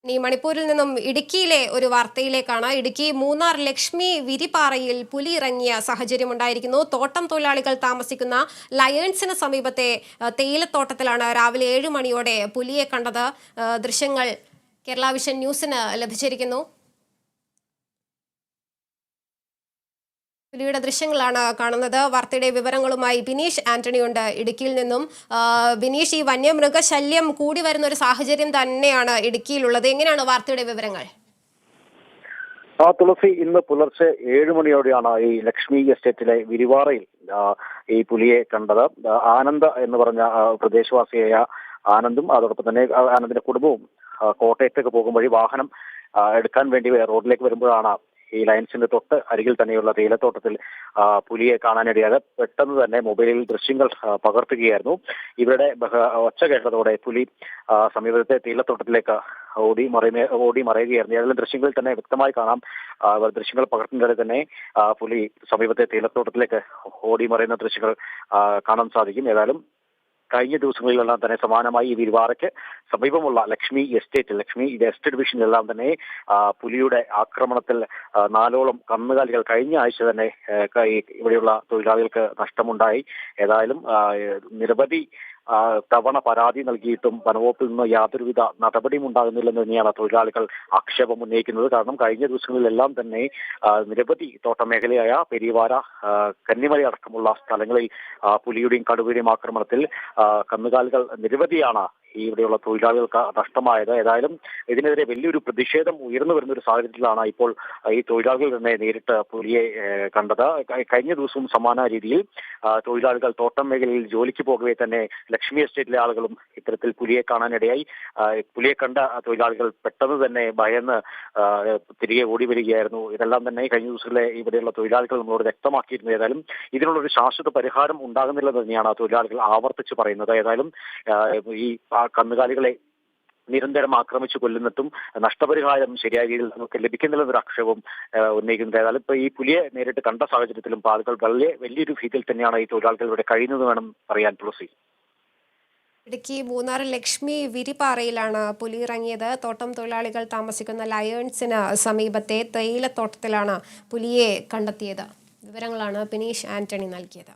ഇനി മണിപ്പൂരിൽ നിന്നും ഇടുക്കിയിലെ ഒരു വാർത്തയിലേക്കാണ്. ഇടുക്കി മൂന്നാർ ലക്ഷ്മി വിരിപ്പാറയിൽ പുലി ഇറങ്ങിയ സാഹചര്യം ഉണ്ടായിരിക്കുന്നു. തോട്ടം തൊഴിലാളികൾ താമസിക്കുന്ന ലയൺസിന് സമീപത്തെ തേയിലത്തോട്ടത്തിലാണ് രാവിലെ 7 മണിയോടെ പുലിയെ കണ്ടത്. ദൃശ്യങ്ങൾ കേരള വിഷൻ ന്യൂസിന് ലഭിച്ചിരിക്കുന്നു. പുലിയുടെ ദൃശ്യങ്ങളാണ് കാണുന്നത്. വാർത്തയുടെ വിവരങ്ങളുമായി ബിനീഷ് ആന്റണി ഉണ്ട് ഇടുക്കിയിൽ നിന്നും. ബിനീഷ്, ഈ വന്യമൃഗശല്യം കൂടി വരുന്ന ഒരു സാഹചര്യം തന്നെയാണ് ഇടുക്കിയിലുള്ളത്. എങ്ങനെയാണ് വാർത്തയുടെ വിവരങ്ങൾ? തുളസി, ഇന്ന് പുലർച്ചെ 7 മണിയോടെയാണ് ഈ ലക്ഷ്മി എസ്റ്റേറ്റിലെ വിരിവാറയിൽ ഈ പുലിയെ കണ്ടത്. ആനന്ദ് എന്ന് പറഞ്ഞ പ്രദേശവാസിയായ ആനന്ദും അതോടൊപ്പം തന്നെ ആനന്ദിന്റെ കുടുംബവും കോട്ടയത്തേക്ക് പോകും വഴി വാഹനം എടുക്കാൻ വേണ്ടി റോഡിലേക്ക് വരുമ്പോഴാണ് ഈ ലയൻസിന്റെ തൊട്ട് അരികിൽ തന്നെയുള്ള തേയിലത്തോട്ടത്തിൽ പുലിയെ കാണാനിടയായത്. പെട്ടെന്ന് തന്നെ മൊബൈലിൽ ദൃശ്യങ്ങൾ പകർത്തുകയായിരുന്നു. ഇവരുടെ ഒച്ച കേട്ടതോടെ പുലി സമീപത്തെ തേയിലത്തോട്ടത്തിലേക്ക് ഓടി മറയുകയായിരുന്നു. ഏതെങ്കിലും ദൃശ്യങ്ങളിൽ തന്നെ വ്യക്തമായി കാണാം. ദൃശ്യങ്ങൾ പകർത്തുന്നതിൽ തന്നെ പുലി സമീപത്തെ തേയിലത്തോട്ടത്തിലേക്ക് ഓടി മറയുന്ന ദൃശ്യങ്ങൾ കാണാൻ സാധിക്കും. ഏതായാലും കഴിഞ്ഞ ദിവസങ്ങളിലെല്ലാം തന്നെ സമാനമായി ഈ വിരിവാറയ്ക്ക് സമീപമുള്ള ലക്ഷ്മി എസ്റ്റേറ്റ് ഡിവിഷനിലെല്ലാം തന്നെ പുലിയുടെ ആക്രമണത്തിൽ 4ഓളം കന്നുകാലികൾ കഴിഞ്ഞ ആഴ്ച തന്നെ ഇവിടെയുള്ള തൊഴിലാളികൾക്ക് നഷ്ടമുണ്ടായി. ഏതായാലും നിരവധി തവണ പരാതി നൽകിയിട്ടും വനവകുപ്പിൽ നിന്ന് യാതൊരുവിധ നടപടിയും ഉണ്ടാകുന്നില്ലെന്ന് തന്നെയാണ് തൊഴിലാളികൾ ആക്ഷേപം ഉന്നയിക്കുന്നത്. കാരണം കഴിഞ്ഞ ദിവസങ്ങളിലെല്ലാം തന്നെ നിരവധി തോട്ടമേഖലയായ പെരിയവാര, കന്നിമല അടക്കമുള്ള സ്ഥലങ്ങളിൽ പുലിയുടെയും കടുവയുടെയും ആക്രമണത്തിൽ കന്നുകാലികൾ നിരവധിയാണ് ഇവിടെയുള്ള തൊഴിലാളികൾക്ക് നഷ്ടമായത്. ഏതായാലും ഇതിനെതിരെ വലിയൊരു പ്രതിഷേധം ഉയർന്നു വരുന്ന ഒരു സാഹചര്യത്തിലാണ് ഇപ്പോൾ ഈ തൊഴിലാളികൾ തന്നെ നേരിട്ട് പുലിയെ കണ്ടത്. കഴിഞ്ഞ ദിവസവും സമാന രീതിയിൽ തൊഴിലാളികൾ തോട്ടം മേഖലയിൽ ജോലിക്ക് പോകവേ തന്നെ ലക്ഷ്മി എസ്റ്റേറ്റിലെ ആളുകളും ഇത്തരത്തിൽ പുലിയെ കാണാനിടയായി. പുലിയെ കണ്ട തൊഴിലാളികൾ പെട്ടെന്ന് തന്നെ ഭയന്ന് തിരികെ ഓടി വരികയായിരുന്നു. ഇതെല്ലാം തന്നെ കഴിഞ്ഞ ദിവസങ്ങളിലെ ഇവിടെയുള്ള തൊഴിലാളികൾ നമ്മളോട് വ്യക്തമാക്കിയിരുന്നു. ഏതായാലും ഇതിനുള്ളൊരു ശാശ്വത പരിഹാരം ഉണ്ടാകുന്നില്ലെന്ന് തന്നെയാണ് തൊഴിലാളികൾ ആവർത്തിച്ച് പറയുന്നത്. ഏതായാലും ഈ കന്നുകാലികളെ നിരന്തരം ആക്രമിച്ചു കൊല്ലുന്നിട്ടും നഷ്ടപരിഹാരം ശരിയായ രീതിയിൽ നമുക്ക് ലഭിക്കുന്നില്ലെന്നൊരു ആക്ഷേപം ഉന്നയിക്കുന്നത്. ഏതായാലും ഇപ്പൊ ഈ പുലിയെ നേരിട്ട് കണ്ട സാഹചര്യത്തിലും ആളുകൾ വലിയൊരു ഭീതിയിൽ തന്നെയാണ് ഈ തൊഴിലാളികൾ ഇവിടെ കഴിയുന്നത് വേണം പറയാൻ. തുളസി, ഇടുക്കി മൂന്നാർ ലക്ഷ്മി വിരിപ്പാറയിലാണ് പുലി ഇറങ്ങിയത്. തോട്ടം തൊഴിലാളികൾ താമസിക്കുന്ന ലയൺസിന് സമീപത്തെ തേയിലത്തോട്ടത്തിലാണ് പുലിയെ കണ്ടെത്തിയത്. വിവരങ്ങളാണ് ബിനീഷ് ആന്റണി നൽകിയത്.